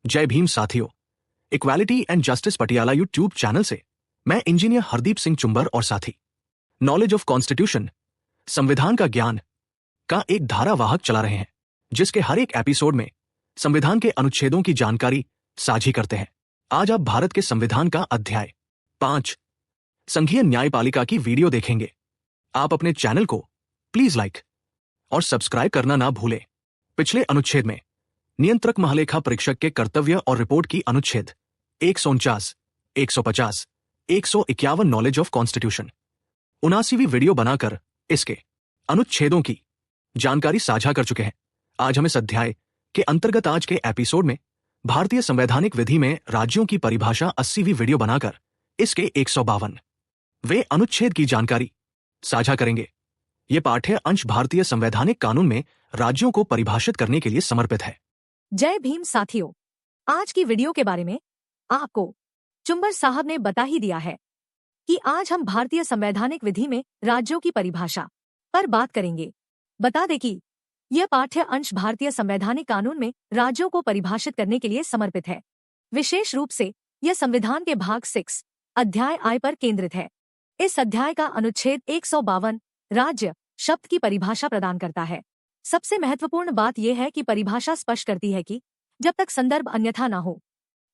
जय भीम साथियों, equality and justice Patiala YouTube channel से मैं इंजीनियर हरदीप सिंह चुंबर और साथी नॉलेज ऑफ कॉन्स्टिट्यूशन, संविधान का ज्ञान का एक धारावाहक चला रहे हैं, जिसके हर एक एपिसोड में संविधान के अनुच्छेदों की जानकारी साझी करते हैं। आज आप भारत के संविधान का अध्याय 5 संघीय न्यायपालिका की वीडियो देखेंगे। आप अपने चैनल को प्लीज लाइक और सब्सक्राइब करना ना भूलें। पिछले अनुच्छेद में नियंत्रक महालेखा परीक्षक के कर्तव्य और रिपोर्ट की अनुच्छेद 149, 150, 151 नॉलेज ऑफ कॉन्स्टिट्यूशन 79वीं वीडियो बनाकर इसके अनुच्छेदों की जानकारी साझा कर चुके हैं। आज हम इस अध्याय के अंतर्गत आज के एपिसोड में भारतीय संवैधानिक विधि में राज्यों की परिभाषा 80वीं वीडियो बनाकर इसके 152वें अनुच्छेद की जानकारी साझा करेंगे। ये पाठ्य अंश भारतीय संवैधानिक कानून में राज्यों को परिभाषित करने के लिए समर्पित है। जय भीम साथियों, आज की वीडियो के बारे में आपको चुंबर साहब ने बता ही दिया है कि आज हम भारतीय संवैधानिक विधि में राज्यों की परिभाषा पर बात करेंगे। बता दें कि यह पाठ्य अंश भारतीय संवैधानिक कानून में राज्यों को परिभाषित करने के लिए समर्पित है। विशेष रूप से यह संविधान के भाग 6 अध्याय आय पर केंद्रित है। इस अध्याय का अनुच्छेद 152 राज्य शब्द की परिभाषा प्रदान करता है। सबसे महत्वपूर्ण बात यह है कि परिभाषा स्पष्ट करती है कि जब तक संदर्भ अन्यथा न हो,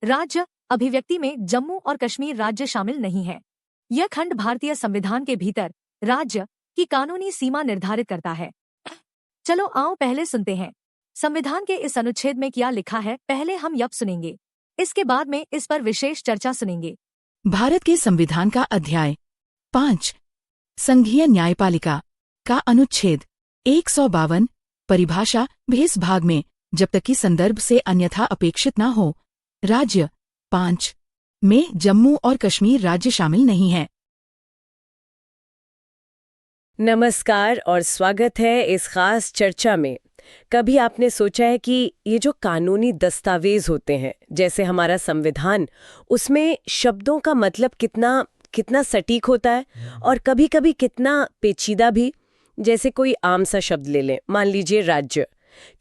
राज्य अभिव्यक्ति में जम्मू और कश्मीर राज्य शामिल नहीं है। यह खंड भारतीय संविधान के भीतर राज्य की कानूनी सीमा निर्धारित करता है। चलो आओ पहले सुनते हैं संविधान के इस अनुच्छेद में क्या लिखा है। पहले हम यह सुनेंगे, इसके बाद में इस पर विशेष चर्चा सुनेंगे। भारत के संविधान का अध्याय 5 संघीय न्यायपालिका का अनुच्छेद 152 परिभाषा भेस भाग में जब तक कि संदर्भ से अन्यथा अपेक्षित न हो, राज्य 5 में जम्मू और कश्मीर राज्य शामिल नहीं है। नमस्कार और स्वागत है इस खास चर्चा में। कभी आपने सोचा है कि ये जो कानूनी दस्तावेज होते हैं, जैसे हमारा संविधान, उसमें शब्दों का मतलब कितना सटीक होता है और कभी-कभी कितना पेचीदा भी। जैसे कोई आम सा शब्द ले लें, मान लीजिए राज्य,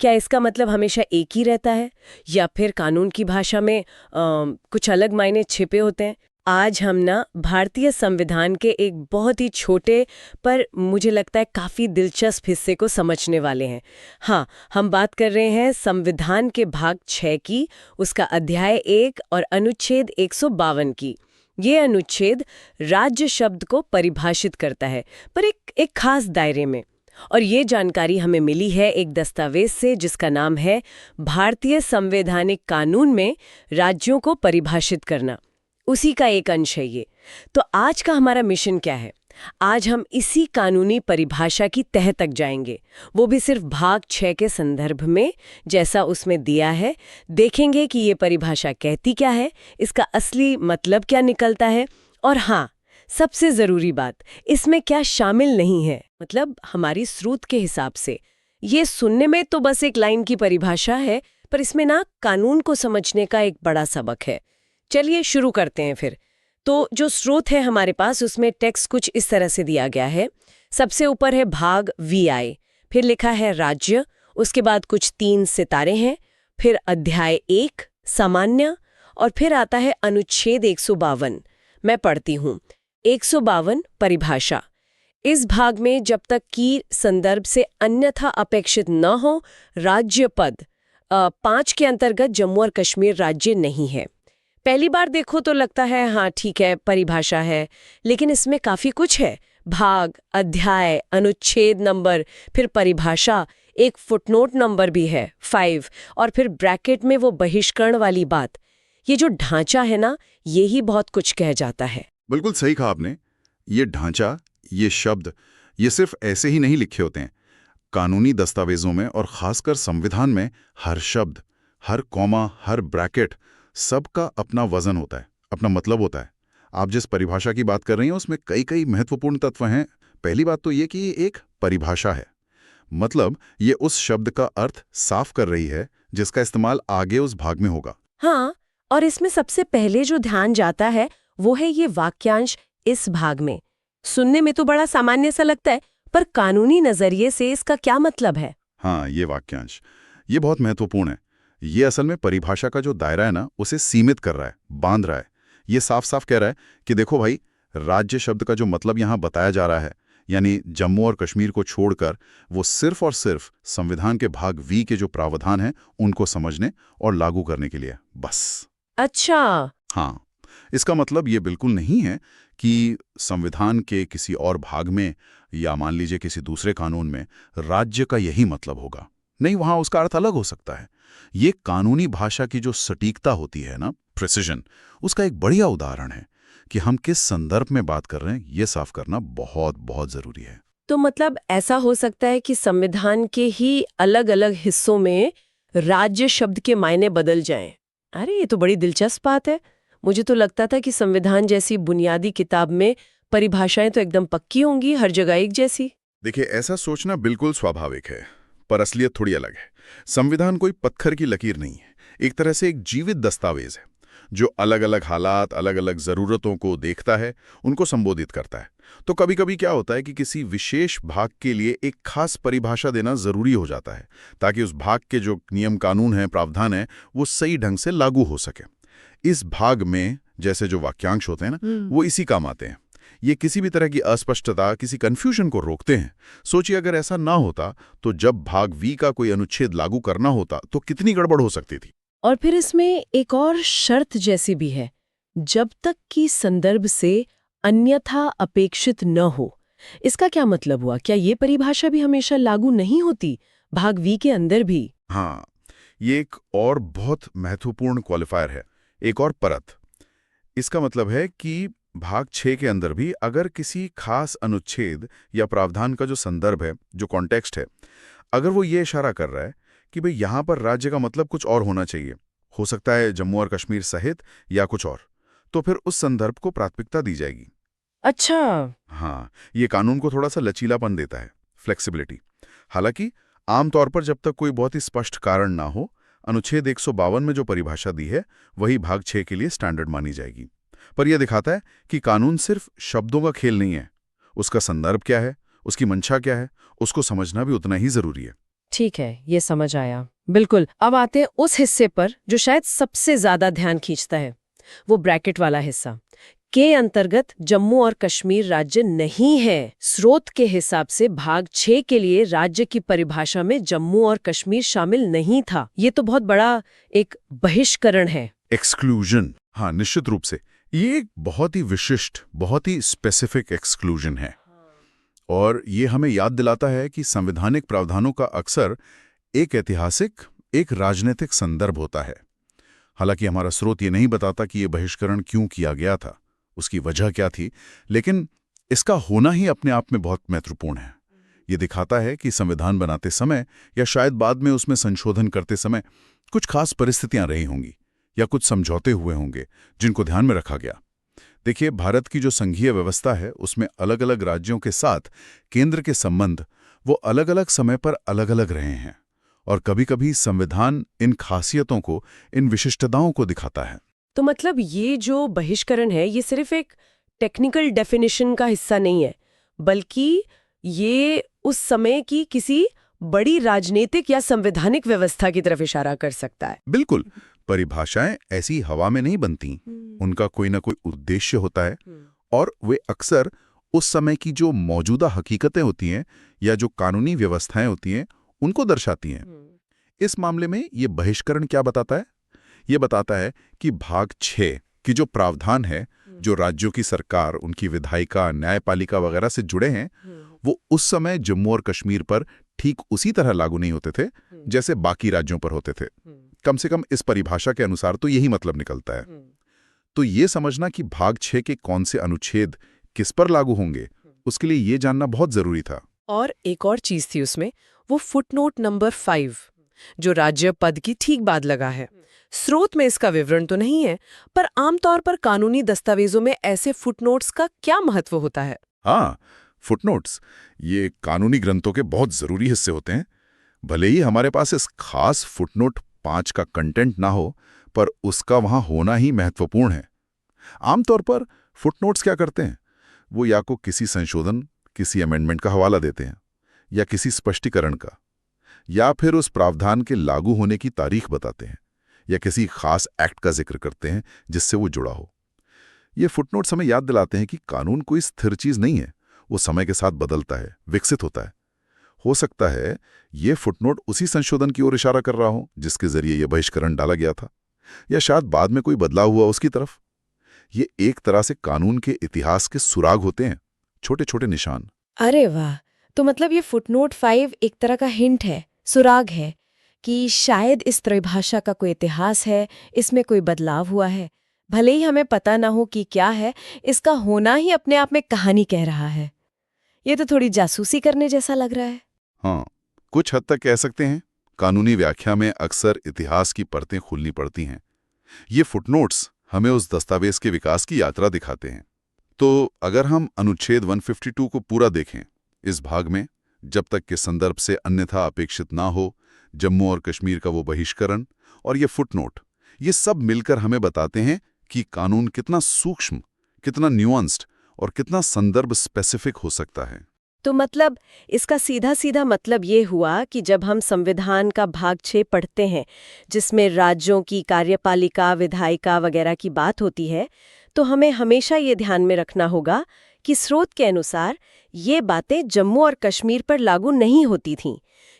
क्या इसका मतलब हमेशा एक ही रहता है या फिर कानून की भाषा में कुछ अलग मायने छिपे होते हैं? आज हम भारतीय संविधान के एक बहुत ही छोटे पर मुझे लगता है काफ़ी दिलचस्प हिस्से को समझने वाले हैं। हाँ, हम बात कर रहे हैं संविधान के भाग 6 की, उसका अध्याय 1 और अनुच्छेद 152 की। ये अनुच्छेद राज्य शब्द को परिभाषित करता है, पर एक खास दायरे में। और ये जानकारी हमें मिली है एक दस्तावेज से जिसका नाम है भारतीय संवैधानिक कानून में राज्यों को परिभाषित करना। उसी का एक अंश है ये। तो आज का हमारा मिशन क्या है? आज हम इसी कानूनी परिभाषा की तह तक जाएंगे, वो भी सिर्फ भाग 6 के संदर्भ में, जैसा उसमें दिया है। देखेंगे कि ये परिभाषा कहती क्या है, इसका असली मतलब क्या निकलता है, और हाँ, सबसे ज़रूरी बात, इसमें क्या शामिल नहीं है, मतलब हमारी स्रोत के हिसाब से। ये सुनने में तो बस एक लाइन की परिभाषा है, पर इसमें कानून को समझने का एक बड़ा सबक है। चलिए शुरू करते हैं फिर। तो जो स्रोत है हमारे पास, उसमें टेक्स्ट कुछ इस तरह से दिया गया है। सबसे ऊपर है भाग VI, फिर लिखा है राज्य, उसके बाद कुछ 3 सितारे हैं, फिर अध्याय 1 सामान्य, और फिर आता है अनुच्छेद 152। मैं पढ़ती हूँ। 152 परिभाषा। इस भाग में जब तक कि संदर्भ से अन्यथा अपेक्षित न हो, राज्य पद 5 के अंतर्गत जम्मू और कश्मीर राज्य नहीं है। पहली बार देखो तो लगता है हाँ ठीक है, परिभाषा है, लेकिन इसमें काफ़ी कुछ है। भाग, अध्याय, अनुच्छेद नंबर, फिर परिभाषा, एक फुटनोट नंबर भी है 5, और फिर ब्रैकेट में वो बहिष्करण वाली बात। ये जो ढांचा है यही बहुत कुछ कह जाता है। बिल्कुल सही कहा आपने। ये ढांचा, ये शब्द, ये सिर्फ ऐसे ही नहीं लिखे होते हैं। कानूनी दस्तावेजों में और खासकर संविधान में हर शब्द, हर कॉमा, हर ब्रैकेट, सबका अपना वजन होता है, अपना मतलब होता है। आप जिस परिभाषा की बात कर रही हैं उसमें कई महत्वपूर्ण तत्व हैं। पहली बात तो ये कि ये एक परिभाषा है, मतलब ये उस शब्द का अर्थ साफ कर रही है जिसका इस्तेमाल आगे उस भाग में होगा। हाँ, और इसमें सबसे पहले जो ध्यान जाता है वो है ये वाक्यांश इस भाग में। सुनने में तो बड़ा सामान्य सा लगता है, पर कानूनी नजरिए से इसका क्या मतलब है? हाँ, ये वाक्यांश, ये बहुत महत्वपूर्ण है। ये असल में परिभाषा का जो दायरा है ना, उसे सीमित कर रहा है, बांध रहा है। ये साफ साफ कह रहा है कि देखो भाई, राज्य शब्द का जो मतलब यहाँ बताया जा रहा है, यानी जम्मू और कश्मीर को छोड़कर, वो सिर्फ और सिर्फ संविधान के भाग वी के जो प्रावधान हैं उनको समझने और लागू करने के लिए, बस। अच्छा। हाँ, इसका मतलब ये बिल्कुल नहीं है कि संविधान के किसी और भाग में या मान लीजिए किसी दूसरे कानून में राज्य का यही मतलब होगा। नहीं, वहां उसका अर्थ अलग हो सकता है। ये कानूनी भाषा की जो सटीकता होती है ना, प्रिसिजन, उसका एक बढ़िया उदाहरण है कि हम किस संदर्भ में बात कर रहे हैं, ये साफ करना बहुत बहुत जरूरी है। तो मतलब ऐसा हो सकता है कि संविधान के ही अलग अलग हिस्सों में राज्य शब्द के मायने बदल जाएं। अरे ये तो बड़ी दिलचस्प बात है। मुझे तो लगता था कि संविधान जैसी बुनियादी किताब में परिभाषाएं तो एकदम पक्की होंगी, हर जगह एक जैसी। देखिए, ऐसा सोचना बिल्कुल स्वाभाविक है, पर असलियत थोड़ी अलग है। संविधान कोई पत्थर की लकीर नहीं है, एक तरह से एक जीवित दस्तावेज है जो अलग अलग हालात, अलग अलग जरूरतों को देखता है, उनको संबोधित करता है। तो कभी कभी क्या होता है कि किसी विशेष भाग के लिए एक खास परिभाषा देना जरूरी हो जाता है, ताकि उस भाग के जो नियम कानून हैं, प्रावधान हैं, वो सही ढंग से लागू हो सके। इस भाग में जैसे जो वाक्यांश होते हैं ना, वो इसी काम आते हैं। ये किसी भी तरह की अस्पष्टता, किसी कंफ्यूजन को रोकते हैं। सोचिए, अगर ऐसा ना होता तो जब भाग वी का कोई अनुच्छेद लागू करना होता तो कितनी गड़बड़ हो सकती थी। और फिर इसमें एक और शर्त जैसी भी है, जब तक कि संदर्भ से अन्यथा अपेक्षित न हो। इसका क्या मतलब हुआ? क्या ये परिभाषा भी हमेशा लागू नहीं होती, भाग वी के अंदर भी? हाँ, ये एक और बहुत महत्वपूर्ण क्वालिफायर है, एक और परत। इसका मतलब है कि भाग 6 के अंदर भी अगर किसी खास अनुच्छेद या प्रावधान का जो संदर्भ है, जो कॉन्टेक्स्ट है, अगर वो ये इशारा कर रहा है कि भाई यहाँ पर राज्य का मतलब कुछ और होना चाहिए, हो सकता है जम्मू और कश्मीर सहित या कुछ और, तो फिर उस संदर्भ को प्राथमिकता दी जाएगी। अच्छा। हाँ, ये कानून को थोड़ा सा लचीलापन देता है, फ्लेक्सिबिलिटी। हालांकि आमतौर पर जब तक कोई बहुत ही स्पष्ट कारण ना हो, अनुच्छेद 152 में जो परिभाषा दी है वही भाग 6 के लिए स्टैंडर्ड मानी जाएगी। पर यह दिखाता है कि कानून सिर्फ शब्दों का खेल नहीं है, उसका संदर्भ क्या है, उसकी मंशा क्या है, उसको समझना भी उतना ही जरूरी है। ठीक है, ये समझ आया। बिल्कुल। अब आते हैं उस हिस्से पर जो शायद सबसे ज्यादा ध्यान खींचता है, वो ब्रैकेट वाला हिस्सा। के अंतर्गत जम्मू और कश्मीर राज्य नहीं है। स्रोत के हिसाब से भाग 6 के लिए राज्य की परिभाषा में जम्मू और कश्मीर शामिल नहीं था। ये तो बहुत बड़ा एक बहिष्करण है। एक्सक्लूजन। हाँ, निश्चित रूप से ये एक बहुत ही विशिष्ट, बहुत ही स्पेसिफिक एक्सक्लूजन है। और ये हमें याद दिलाता है कि संवैधानिक प्रावधानों का अक्सर एक ऐतिहासिक, एक राजनीतिक संदर्भ होता है। हालांकि हमारा स्रोत ये नहीं बताता कि ये बहिष्करण क्यों किया गया था, उसकी वजह क्या थी, लेकिन इसका होना ही अपने आप में बहुत महत्वपूर्ण है। ये दिखाता है कि संविधान बनाते समय या शायद बाद में उसमें संशोधन करते समय कुछ खास परिस्थितियां रही होंगी या कुछ समझौते हुए होंगे जिनको ध्यान में रखा गया। देखिए, भारत की जो संघीय व्यवस्था है उसमें अलग अलग राज्यों के साथ केंद्र के संबंध वो अलग अलग समय पर अलग अलग रहे हैं, और कभी कभी संविधान इन खासियतों को, इन विशिष्टताओं को दिखाता है। तो मतलब ये जो बहिष्करण है, ये सिर्फ एक टेक्निकल डेफिनेशन का हिस्सा नहीं है, बल्कि ये उस समय की किसी बड़ी राजनीतिक या संवैधानिक व्यवस्था की तरफ इशारा कर सकता है। बिल्कुल। परिभाषाएं ऐसी हवा में नहीं बनती, उनका कोई ना कोई उद्देश्य होता है, और वे अक्सर उस समय की जो मौजूदा हकीकतें होती हैं या जो कानूनी व्यवस्थाएं होती हैं उनको दर्शाती हैं। इस मामले में ये बहिष्करण क्या बताता है? ये बताता है कि भाग 6 की जो प्रावधान है, जो राज्यों की सरकार, उनकी विधायिका, न्यायपालिका वगैरह से जुड़े हैं, वो उस समय जम्मू और कश्मीर पर ठीक उसी तरह लागू नहीं होते थे जैसे बाकी राज्यों पर होते थे। कम से कम इस परिभाषा के अनुसार तो यही मतलब निकलता है। तो ये समझना कि भाग 6 के कौन से अनुच्छेद किस पर लागू होंगे, उसके लिए ये जानना बहुत जरूरी था। और एक और चीज थी उसमें, वो फुटनोट नंबर 5, जो राज्य पद की ठीक बाद लगा है। स्रोत में इसका विवरण तो नहीं है, पर आमतौर पर कानूनी दस्तावेजों में ऐसे फुटनोट्स का क्या महत्व होता है? हाँ, फुटनोट्स ये कानूनी ग्रंथों के बहुत जरूरी हिस्से होते हैं। भले ही हमारे पास इस खास फुटनोट 5 का कंटेंट ना हो, पर उसका वहां होना ही महत्वपूर्ण है। आमतौर पर फुटनोट्स क्या करते हैं? वो या को किसी संशोधन, किसी अमेंडमेंट का हवाला देते हैं, या किसी स्पष्टीकरण का, या फिर उस प्रावधान के लागू होने की तारीख बताते हैं या किसी खास एक्ट का जिक्र करते हैं जिससे वो जुड़ा हो। ये फुटनोट्स हमें याद दिलाते हैं कि कानून कोई स्थिर चीज नहीं है, वो समय के साथ बदलता है, विकसित होता है। हो सकता है ये फुटनोट उसी संशोधन की ओर इशारा कर रहा हो जिसके जरिए यह बहिष्करण डाला गया था, या शायद बाद में कोई बदलाव हुआ उसकी तरफ। ये एक तरह से कानून के इतिहास के सुराग होते हैं, छोटे छोटे निशान। अरे वाह, तो मतलब ये फुटनोट 5 एक तरह का हिंट है, सुराग है कि शायद इस परिभाषा का कोई इतिहास है, इसमें कोई बदलाव हुआ है। भले ही हमें पता ना हो कि क्या है, इसका होना ही अपने आप में कहानी कह रहा है। ये तो थोड़ी जासूसी करने जैसा लग रहा है। हाँ, कुछ हद तक कह सकते हैं। कानूनी व्याख्या में अक्सर इतिहास की परतें खुलनी पड़ती हैं। ये फुटनोट्स हमें उस दस्तावेज के विकास की यात्रा दिखाते हैं। तो अगर हम अनुच्छेद 152 को पूरा देखें, इस भाग में जब तक के संदर्भ से अन्यथा अपेक्षित ना हो, जम्मू और कश्मीर का वो बहिष्करण और ये फुटनोट, ये सब मिलकर हमें बताते हैं कि कानून कितना सूक्ष्म, कितना न्यूआंस्ड और कितना संदर्भ स्पेसिफिक हो सकता है। तो मतलब इसका सीधा सीधा मतलब ये हुआ कि जब हम संविधान का भाग 6 पढ़ते हैं, जिसमें राज्यों की कार्यपालिका, विधायिका वगैरह की बात होती है, तो हमें हमेशा ये ध्यान में रखना होगा कि स्रोत के अनुसार ये बातें जम्मू और कश्मीर पर लागू नहीं होती थीं,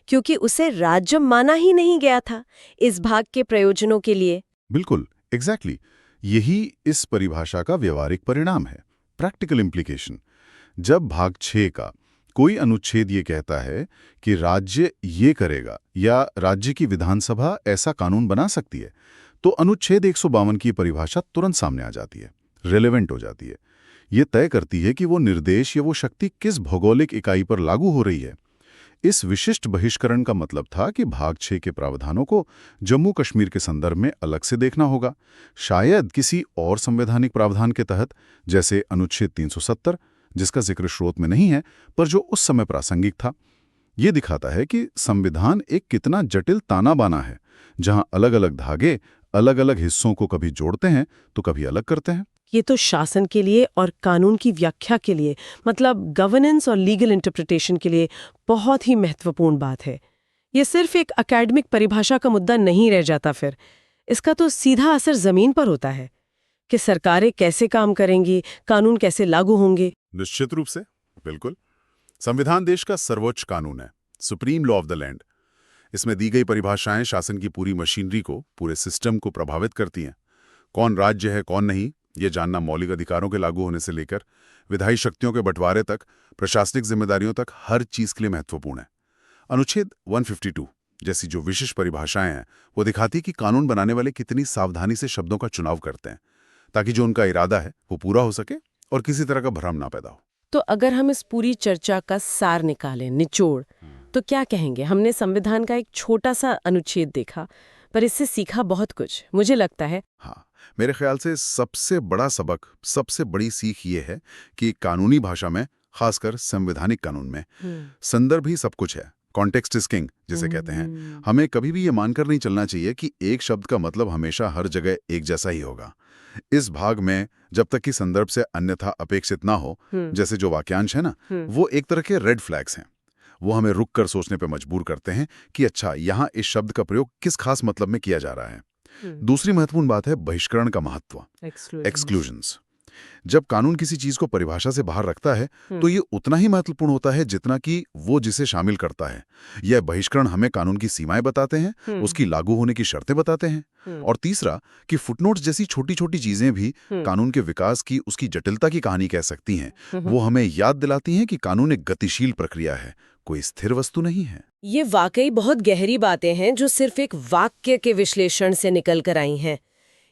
क्योंकि उसे राज्य माना ही नहीं गया था इस भाग के प्रयोजनों के लिए। बिल्कुल, एग्जैक्टली। यही इस परिभाषा का व्यवहारिक परिणाम है, प्रैक्टिकल इम्प्लीकेशन। जब भाग 6 का कोई अनुच्छेद ये कहता है कि राज्य ये करेगा या राज्य की विधानसभा ऐसा कानून बना सकती है, तो अनुच्छेद 152 की परिभाषा तुरंत सामने आ जाती है, रिलेवेंट हो जाती है। ये तय करती है कि वो निर्देश या वो शक्ति किस भौगोलिक इकाई पर लागू हो रही है। इस विशिष्ट बहिष्करण का मतलब था कि भाग 6 के प्रावधानों को जम्मू कश्मीर के संदर्भ में अलग से देखना होगा, शायद किसी और संवैधानिक प्रावधान के तहत, जैसे अनुच्छेद 370, जिसका जिक्र स्रोत में नहीं है पर जो उस समय प्रासंगिक था। ये दिखाता है कि संविधान एक कितना जटिल ताना बाना है, जहां अलग अलग धागे अलग अलग हिस्सों को कभी जोड़ते हैं तो कभी अलग करते हैं। ये तो शासन के लिए और कानून की व्याख्या के लिए, मतलब गवर्नेंस और लीगल इंटरप्रिटेशन के लिए बहुत ही महत्वपूर्ण बात है। ये सिर्फ एक एकेडमिक परिभाषा का मुद्दा नहीं रह जाता, फिर इसका तो सीधा असर जमीन पर होता है कि सरकारें कैसे काम करेंगी, कानून कैसे लागू होंगे। निश्चित रूप से, बिल्कुल। संविधान देश का सर्वोच्च कानून है, supreme law of the land. इसमें दी गई परिभाषाएं शासन की पूरी मशीनरी को, पूरे सिस्टम को प्रभावित करती हैं। कौन राज्य है, कौन नहीं, ये जानना मौलिक अधिकारों के लागू होने से लेकर विधायी शक्तियों के बंटवारे तक, प्रशासनिक जिम्मेदारियों तक, हर चीज के लिए महत्वपूर्ण है। अनुच्छेद 152 जैसी जो विशिष्ट परिभाषाएं हैं, वो दिखाती कि कानून बनाने वाले कितनी सावधानी से शब्दों का चुनाव करते हैं, ताकि जो उनका इरादा है वो पूरा हो सके और किसी तरह का भ्रम ना पैदा हो। तो अगर हम इस पूरी चर्चा का सार निकालें, निचोड़, तो क्या कहेंगे? हमने संविधान का एक छोटा सा अनुच्छेद देखा, पर इससे सीखा बहुत कुछ, मुझे लगता है। हाँ, मेरे ख्याल से सबसे बड़ा सबक, सबसे बड़ी सीख ये है कि कानूनी भाषा में, खासकर संवैधानिक कानून में, संदर्भ ही सब कुछ है। कॉन्टेक्स्ट इज किंग जिसे कहते हैं। हमें कभी भी ये मानकर नहीं चलना चाहिए कि एक शब्द का मतलब हमेशा हर जगह एक जैसा ही होगा। इस भाग में जब तक कि संदर्भ से अन्यथा अपेक्षित ना हो, जैसे जो वाक्यांश है ना, वो एक तरह के रेड फ्लैग्स हैं। वो हमें रुक कर सोचने पर मजबूर करते हैं कि अच्छा, यहाँ इस शब्द का प्रयोग किस खास मतलब में किया जा रहा है। दूसरी महत्वपूर्ण बात है बहिष्करण का महत्व, एक्सक्लूजन्स। जब कानून किसी चीज को परिभाषा से बाहर रखता है तो ये उतना ही महत्वपूर्ण होता है जितना कि वो जिसे शामिल करता है। यह बहिष्करण हमें कानून की सीमाएं बताते हैं, उसकी लागू होने की शर्तें बताते हैं। और तीसरा कि फुटनोट्स जैसी छोटी छोटी चीजें भी कानून के विकास की, उसकी जटिलता की कहानी कह सकती हैं। वो हमें याद दिलाती हैं कि कानून एक गतिशील प्रक्रिया है, कोई स्थिर वस्तु नहीं है। ये वाकई बहुत गहरी बातें हैं जो सिर्फ एक वाक्य के विश्लेषण से निकल कर आई हैं।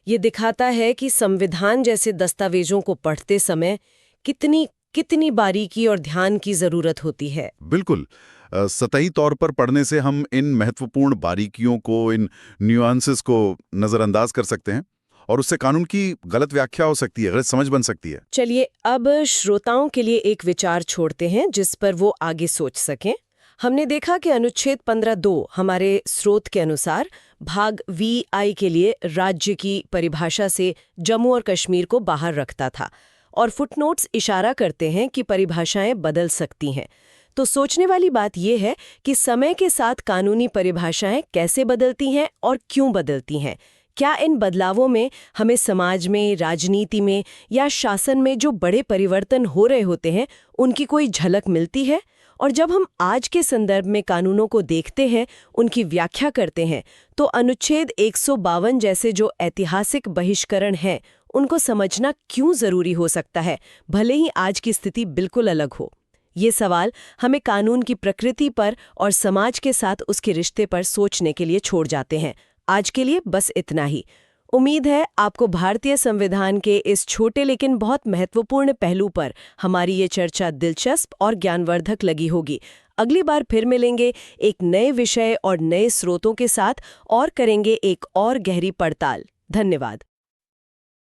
ये दिखाता है कि संविधान जैसे दस्तावेजों को पढ़ते समय कितनी बारीकी और ध्यान की जरूरत होती है। बिल्कुल, सतही तौर पर पढ़ने से हम इन महत्वपूर्ण बारीकियों को, इन न्यूआंसेस को नजरअंदाज कर सकते हैं और उससे कानून की गलत व्याख्या हो सकती है, गलत समझ बन सकती है। चलिए अब श्रोताओं के लिए एक विचार छोड़ते हैं जिस पर वो आगे सोच सकें। हमने देखा कि अनुच्छेद 15(2) हमारे स्रोत के अनुसार भाग VI के लिए राज्य की परिभाषा से जम्मू और कश्मीर को बाहर रखता था, और फुटनोट्स इशारा करते हैं कि परिभाषाएं बदल सकती हैं। तो सोचने वाली बात यह है कि समय के साथ कानूनी परिभाषाएं कैसे बदलती हैं और क्यों बदलती हैं। क्या इन बदलावों में हमें समाज में, राजनीति में या शासन में जो बड़े परिवर्तन हो रहे होते हैं उनकी कोई झलक मिलती है? और जब हम आज के संदर्भ में कानूनों को देखते हैं, उनकी व्याख्या करते हैं, तो अनुच्छेद 152 जैसे जो ऐतिहासिक बहिष्करण हैं, उनको समझना क्यों जरूरी हो सकता है, भले ही आज की स्थिति बिल्कुल अलग हो। ये सवाल हमें कानून की प्रकृति पर और समाज के साथ उसके रिश्ते पर सोचने के लिए छोड़ जाते हैं। आज के लिए बस इतना ही। उम्मीद है आपको भारतीय संविधान के इस छोटे लेकिन बहुत महत्वपूर्ण पहलू पर हमारी ये चर्चा दिलचस्प और ज्ञानवर्धक लगी होगी। अगली बार फिर मिलेंगे एक नए विषय और नए स्रोतों के साथ और करेंगे एक और गहरी पड़ताल। धन्यवाद।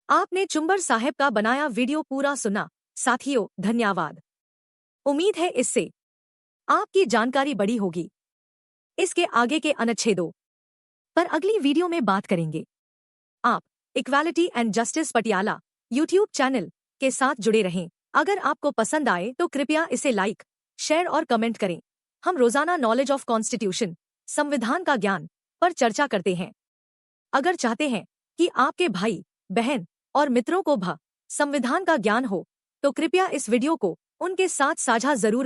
आपने चुंबर साहब का बनाया वीडियो पूरा सुना। साथियों, धन्यवाद। उम्मीद है इससे आपकी जानकारी बढ़ी होगी। इसके आगे के अनुच्छेदों पर अगली वीडियो में बात करेंगे। आप equality and justice Patiala YouTube channel के साथ जुड़े रहें। अगर आपको पसंद आए तो कृपया इसे लाइक, शेयर और कमेंट करें। हम रोजाना नॉलेज ऑफ कॉन्स्टिट्यूशन, संविधान का ज्ञान पर चर्चा करते हैं। अगर चाहते हैं कि आपके भाई, बहन और मित्रों को भी संविधान का ज्ञान हो, तो कृपया इस वीडियो को उनके साथ साझा जरूर